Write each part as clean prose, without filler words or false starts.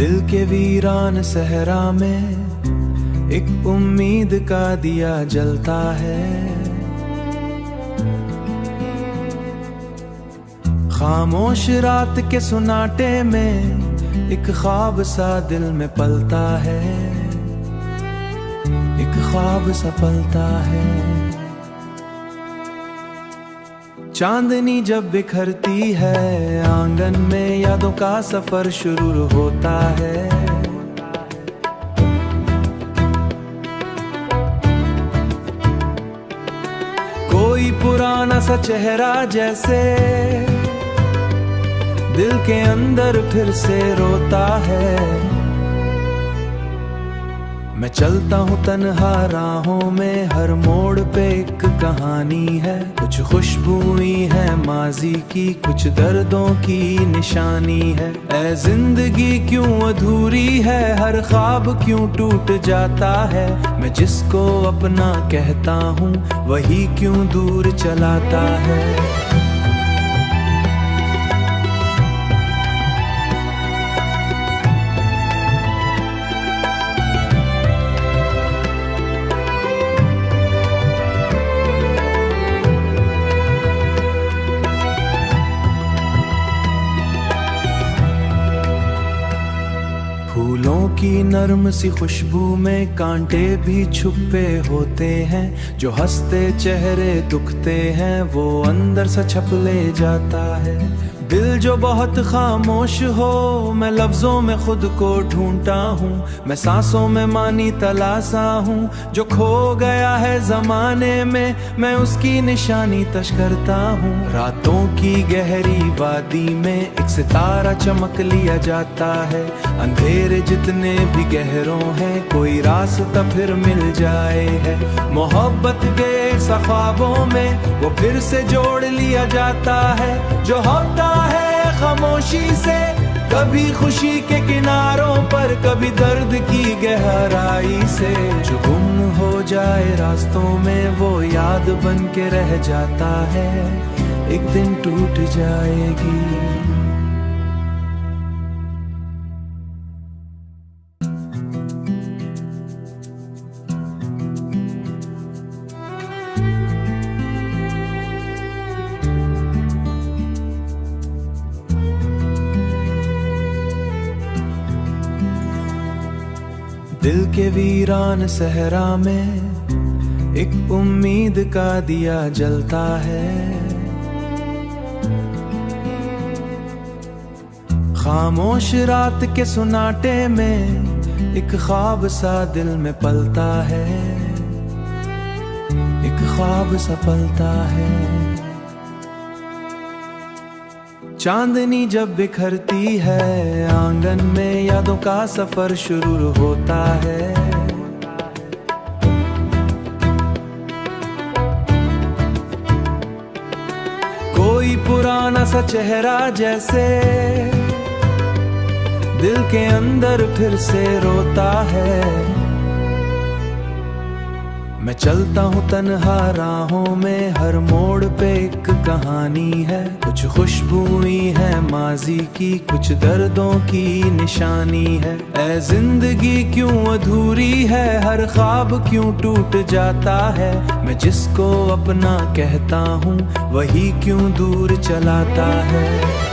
दिल के वीरान सहरा में एक उम्मीद का दिया जलता है। खामोश रात के सुनाटे में एक ख्वाब सा दिल में पलता है, एक ख्वाब सा पलता है। चांदनी जब बिखरती है आंगन में, यादों का सफर शुरू होता है। कोई पुराना सा चेहरा जैसे दिल के अंदर फिर से रोता है। मैं चलता हूँ तन्हा राहों में, हर मोड़ पे एक कहानी है। कुछ खुशबुई है माजी की, कुछ दर्दों की निशानी है। ऐ जिंदगी क्यों अधूरी है, हर ख्वाब क्यों टूट जाता है। मैं जिसको अपना कहता हूँ वही क्यों दूर चलाता है। फूलों की नर्म सी खुशबू में कांटे भी छुपे होते हैं। जो हंसते चेहरे दुखते हैं वो अंदर से छप ले जाता है। दिल जो बहुत खामोश हो, मैं लफ्जों में खुद को ढूंढता हूँ। मैं सांसों में मानी तलाशा हूँ, जो खो गया है जमाने में मैं उसकी निशानी तश करता हूँ। रातों की गहरी वादी में एक सितारा चमक लिया जाता है। अंधेरे जितने भी गहरों हैं कोई रास्ता फिर मिल जाए है। मोहब्बत के ख्वाबों में वो फिर से जोड़ लिया जाता है। जो होता है खामोशी से, कभी खुशी के किनारों पर, कभी दर्द की गहराई से। जो गुम हो जाए रास्तों में वो याद बन के रह जाता है, एक दिन टूट जाएगी। दिल के वीरान सहरा में एक उम्मीद का दिया जलता है। खामोश रात के सुनाटे में एक ख्वाब सा दिल में पलता है, एक ख्वाब सा पलता है। चांदनी जब बिखरती है आंगन में, यादों का सफर शुरू होता है। कोई पुराना सा चेहरा जैसे दिल के अंदर फिर से रोता है। मैं चलता हूँ तन्हा राहों में, हर मोड़ पे एक कहानी है। कुछ खुशबुई है माजी की, कुछ दर्दों की निशानी है। ऐ जिंदगी क्यों अधूरी है, हर ख्वाब क्यों टूट जाता है। मैं जिसको अपना कहता हूँ वही क्यों दूर चलाता है।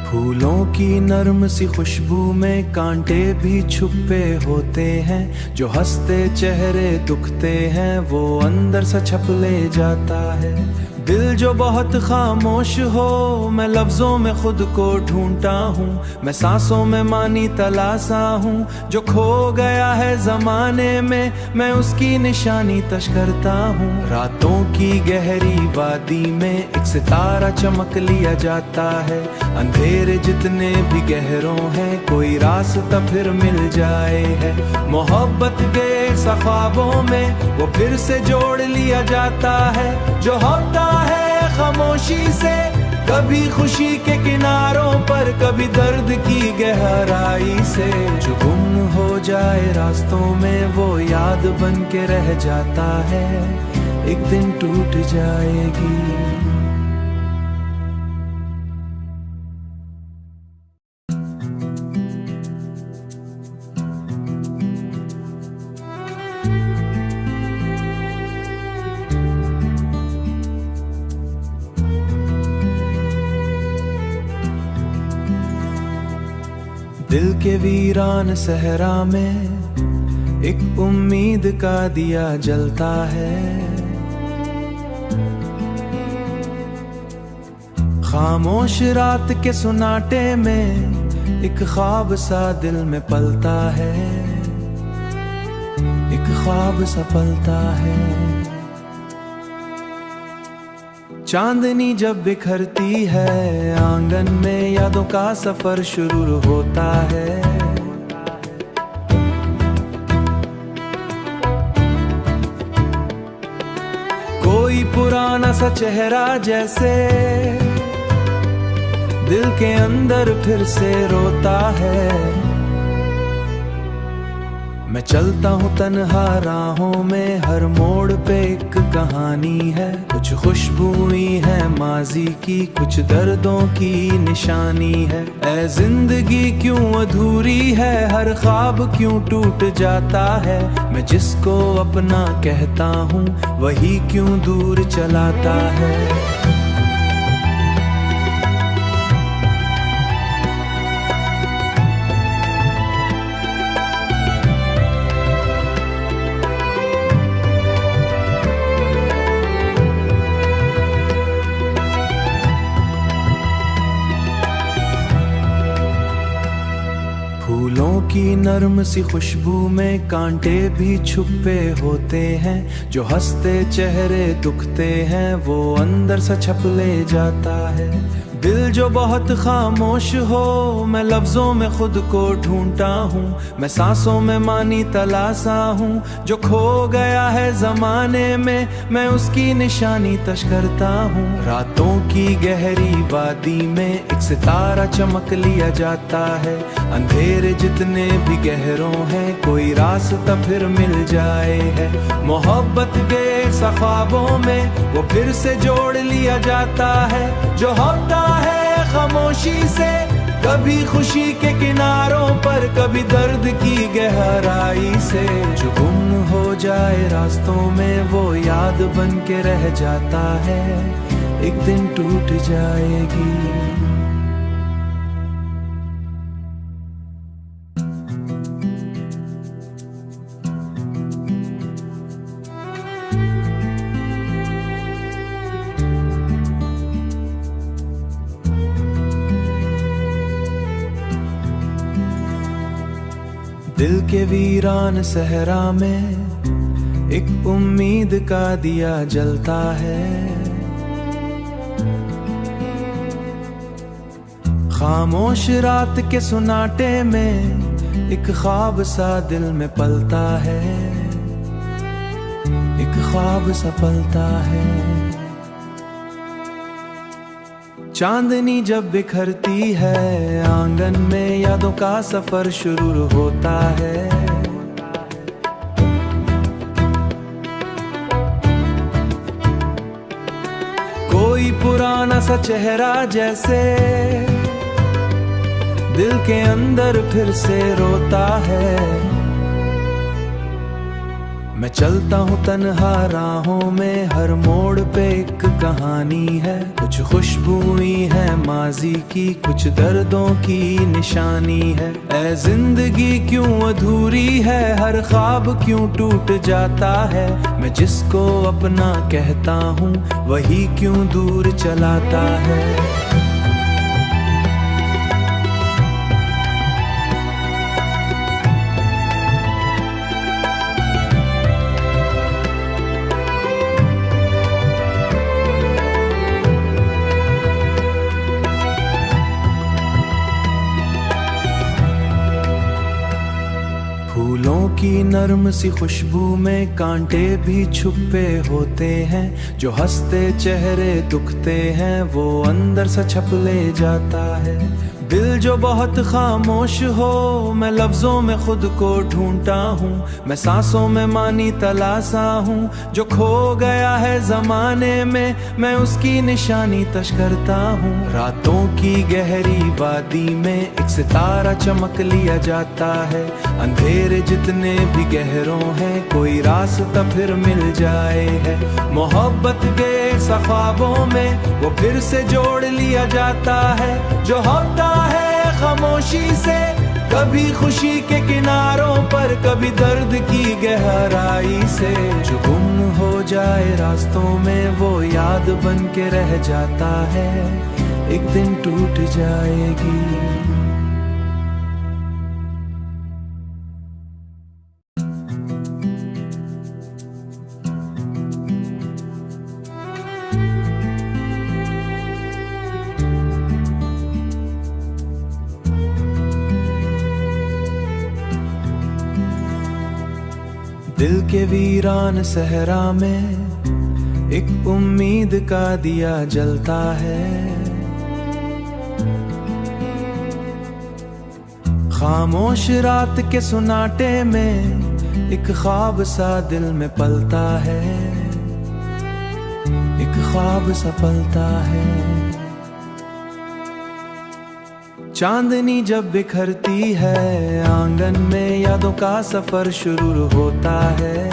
फूलों की नर्म सी खुशबू में कांटे भी छुपे होते हैं। जो हंसते चेहरे दुखते हैं वो अंदर से छप ले जाता है। दिल जो बहुत खामोश हो, मैं लफ्जों में खुद को ढूंढता हूँ। मैं सांसों में मानी तलाशा हूँ, जो खो गया है जमाने में मैं उसकी निशानी तश करता हूँ। रातों की गहरी वादी में एक सितारा चमक लिया जाता है। अंधेरे जितने भी गहरों हैं कोई रास्ता फिर मिल जाए है। मोहब्बत के ख्वाबों में वो फिर से जोड़ लिया जाता है। जो होता है खामोशी से, कभी खुशी के किनारों पर, कभी दर्द की गहराई से। जो गुम हो जाए रास्तों में वो याद बन के रह जाता है, एक दिन टूट जाएगी। दिल के वीरान सहरा में एक उम्मीद का दिया जलता है। खामोश रात के सुनाटे में एक ख्वाब सा दिल में पलता है, एक ख्वाब सा पलता है। चांदनी जब बिखरती है आंगन में, यादों का सफर शुरू होता है। कोई पुराना सा चेहरा जैसे दिल के अंदर फिर से रोता है। मैं चलता हूँ तन्हा राहों में, हर मोड़ पे एक कहानी है। कुछ खुशबुई है माजी की, कुछ दर्दों की निशानी है। ऐ जिंदगी क्यों अधूरी है, हर ख्वाब क्यों टूट जाता है। मैं जिसको अपना कहता हूँ वही क्यों दूर चलाता है। फूलों की नर्म सी खुशबू में कांटे भी छुपे होते हैं। जो हंसते चेहरे दुखते हैं वो अंदर से छप ले जाता है। दिल जो बहुत खामोश हो, मैं लफ्जों में खुद को ढूंढता हूँ। मैं सांसों में मानी तलाशा हूँ, जो खो गया है जमाने में मैं उसकी निशानी तश करता हूँ। रातों की गहरी वादी में एक सितारा चमक लिया जाता है। अंधेरे जितने भी गहरों हैं कोई रास्ता फिर मिल जाए है। मोहब्बत के ख्वाबों में वो फिर से जोड़ लिया जाता है। जो होता है खामोशी से, कभी खुशी के किनारों पर, कभी दर्द की गहराई से। जो गुम हो जाए रास्तों में वो याद बन के रह जाता है, एक दिन टूट जाएगी। दिल के वीरान सहरा में एक उम्मीद का दिया जलता है। खामोश रात के सुनाटे में एक ख्वाब सा दिल में पलता है, एक ख्वाब सा पलता है। चांदनी जब बिखरती है आंगन में, यादों का सफर शुरू होता है। कोई पुराना सा चेहरा जैसे दिल के अंदर फिर से रोता है। मैं चलता हूँ तन्हा राहों में, हर मोड़ पे एक कहानी है। कुछ खुशबुई है माजी की, कुछ दर्दों की निशानी है। ऐ जिंदगी क्यों अधूरी है, हर ख्वाब क्यों टूट जाता है। मैं जिसको अपना कहता हूँ वही क्यों दूर चलाता है। फूलों की नर्म सी खुशबू में कांटे भी छुपे होते हैं। जो हंसते चेहरे दुखते हैं वो अंदर से छप ले जाता है। दिल जो बहुत खामोश हो मैं लफ्जों में खुद को ढूंढता हूँ। मैं सांसों में मानी तलाशा हूँ। जो खो गया है जमाने में मैं उसकी निशानी तश करता हूँ। रातों की गहरी वादी में एक सितारा चमक लिया जाता है। अंधेरे जितने भी गहरों हैं कोई रास्ता फिर मिल जाए है। मोहब्बत के ख्वाबों में वो फिर से जोड़ लिया जाता है। जो होता है खामोशी से कभी खुशी के किनारों पर कभी दर्द की गहराई से। जो गुम हो जाए रास्तों में वो याद बन के रह जाता है। एक दिन टूट जाएगी। दिल के वीरान सहरा में एक उम्मीद का दिया जलता है। खामोश रात के सुनाटे में एक ख्वाब सा दिल में पलता है। एक ख्वाब सा पलता है। चांदनी जब बिखरती है आंगन में यादों का सफर शुरू होता है।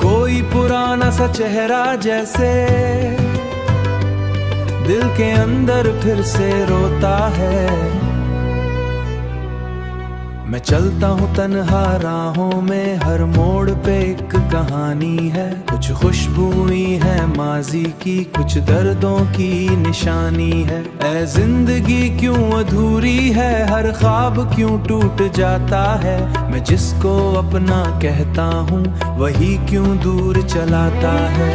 कोई पुराना सा चेहरा जैसे दिल के अंदर फिर से रोता है। मैं चलता हूँ तन्हा राहों में हर मोड़ पे एक कहानी है। कुछ खुशबुई है माजी की कुछ दर्दों की निशानी है। ऐ जिंदगी क्यों अधूरी है हर ख्वाब क्यों टूट जाता है। मैं जिसको अपना कहता हूँ वही क्यों दूर चलाता है।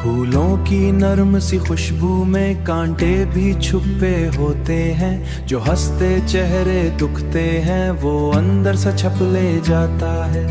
फूलों की नर्म सी खुशबू में कांटे भी छुपे होते हैं। जो हंसते चेहरे दुखते हैं वो अंदर से छप ले जाता है।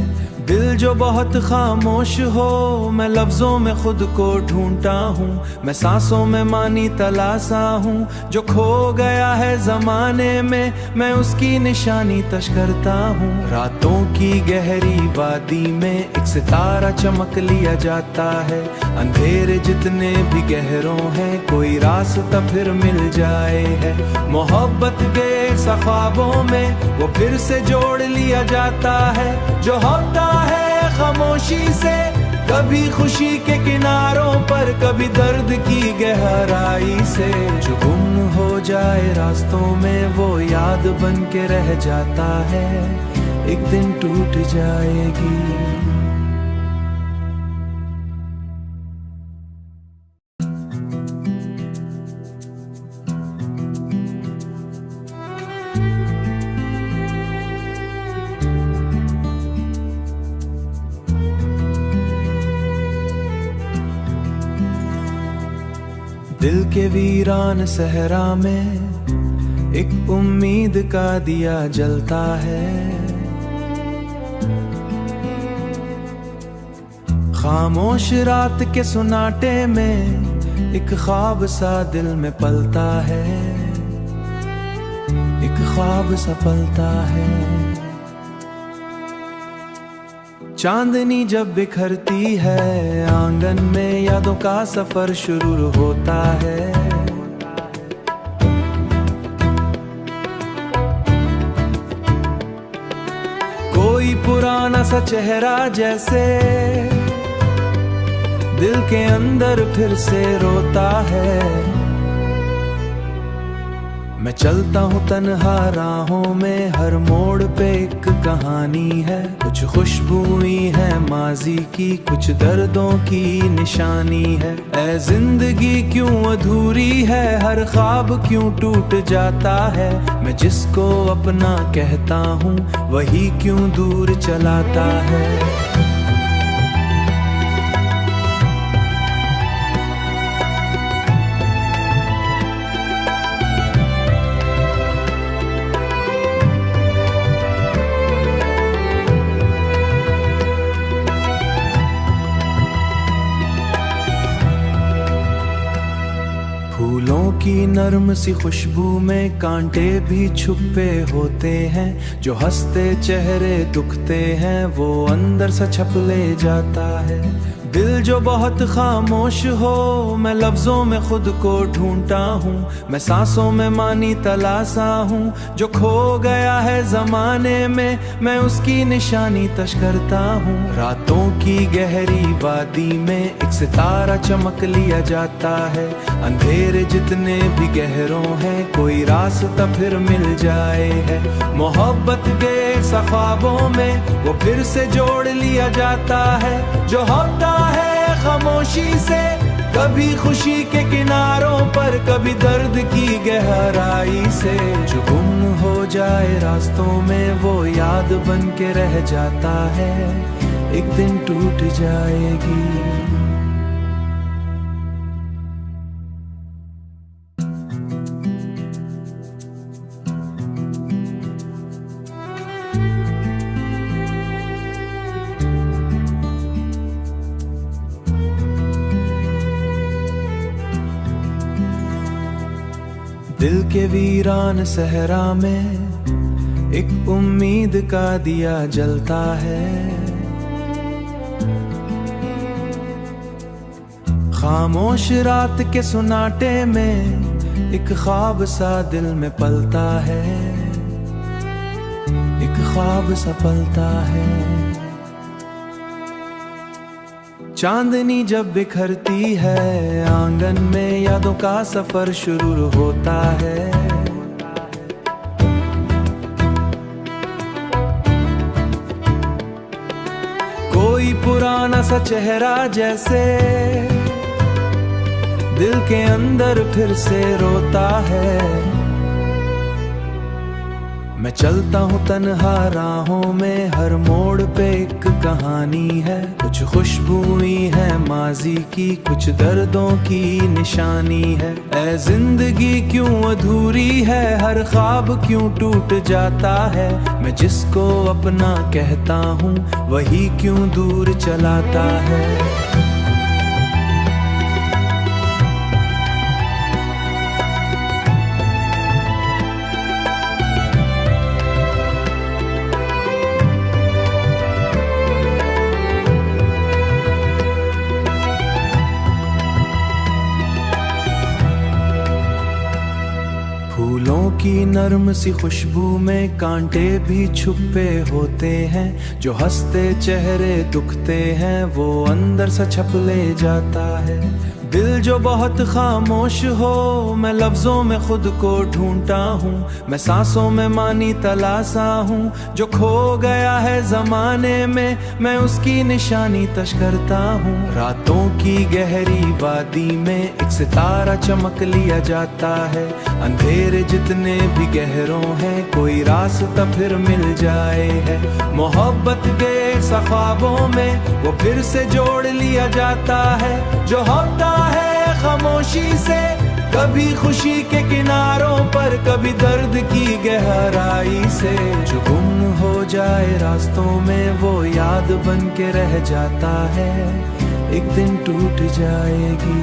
दिल जो बहुत खामोश हो मैं लफ्जों में खुद को ढूंढता हूँ। मैं सांसों में मानी तलाशा हूँ। जो खो गया है जमाने में मैं उसकी निशानी तश करता हूँ। रातों की गहरी वादी में एक सितारा चमक लिया जाता है। अंधेरे जितने भी गहरों हैं कोई रास्ता फिर मिल जाए है। मोहब्बत के ख्वाबों में वो फिर से जोड़ लिया जाता है। जो होता है खामोशी से कभी खुशी के किनारों पर कभी दर्द की गहराई से। जो गुम हो जाए रास्तों में वो याद बन के रह जाता है। एक दिन टूट जाएगी। दिल के वीरान सहरा में एक उम्मीद का दिया जलता है। खामोश रात के सुनाटे में एक ख्वाब सा दिल में पलता है। एक ख्वाब सा पलता है। चांदनी जब बिखरती है आंगन में यादों का सफर शुरू होता है। कोई पुराना सा चेहरा जैसे दिल के अंदर फिर से रोता है। मैं मैं चलता हूँ तन्हा राहों में, हर मोड़ पे एक कहानी है। कुछ खुशबुई है माजी की, कुछ दर्दों की निशानी है। ऐ जिंदगी क्यों अधूरी है, हर ख्वाब क्यों टूट जाता है। मैं जिसको अपना कहता हूँ वही क्यों दूर चलाता है। फूलों की नर्म सी खुशबू में कांटे भी छुपे होते हैं। जो हंसते चेहरे दुखते हैं वो अंदर से छप ले जाता है। दिल जो बहुत खामोश हो, मैं लफ्जों में खुद को ढूंढता हूँ। मैं सांसों में मानी तलाशा हूँ, जो खो गया है जमाने में मैं उसकी निशानी तश करता हूँ। रातों की गहरी वादी में एक सितारा चमक लिया जाता है। अंधेरे जितने भी गहरों हैं कोई रास्ता फिर मिल जाए है। मोहब्बत के ख्वाबों में वो फिर से जोड़ लिया जाता है। जो होता है खामोशी से, कभी खुशी के किनारों पर, कभी दर्द की गहराई से। जो गुम हो जाए रास्तों में वो याद बन के रह जाता है, एक दिन टूट जाएगी। दिल के वीरान सहरा में एक उम्मीद का दिया जलता है। खामोश रात के सुनाटे में एक ख्वाब सा दिल में पलता है, एक ख्वाब सा पलता है। चांदनी जब बिखरती है आंगन में, यादों का सफर शुरू होता है। कोई पुराना सा चेहरा जैसे दिल के अंदर फिर से रोता है। मैं चलता हूँ तन्हा राहों में, हर मोड़ पे एक कहानी है। कुछ खुशबुई है माजी की, कुछ दर्दों की निशानी है। ऐ जिंदगी क्यों अधूरी है, हर ख्वाब क्यों टूट जाता है। मैं जिसको अपना कहता हूँ वही क्यों दूर चलाता है। फूलों की नर्म सी खुशबू में कांटे भी छुपे होते हैं। जो हंसते चेहरे दुखते हैं वो अंदर से छप ले जाता है। दिल जो बहुत खामोश हो, मैं लफ्जों में खुद को ढूंढता हूँ। मैं सांसों में मानी तलाशा हूँ, जो खो गया है जमाने में मैं उसकी निशानी तश करता हूँ। रातों की गहरी वादी में एक सितारा चमक लिया जाता है। अंधेरे जितने भी गहरों हैं कोई रास्ता फिर मिल जाए है। मोहब्बत के ख्वाबों में वो फिर से जोड़ लिया जाता है। जो होता है खामोशी से, कभी खुशी के किनारों पर, कभी दर्द की गहराई से। जो गुम हो जाए रास्तों में वो याद बन के रह जाता है, एक दिन टूट जाएगी।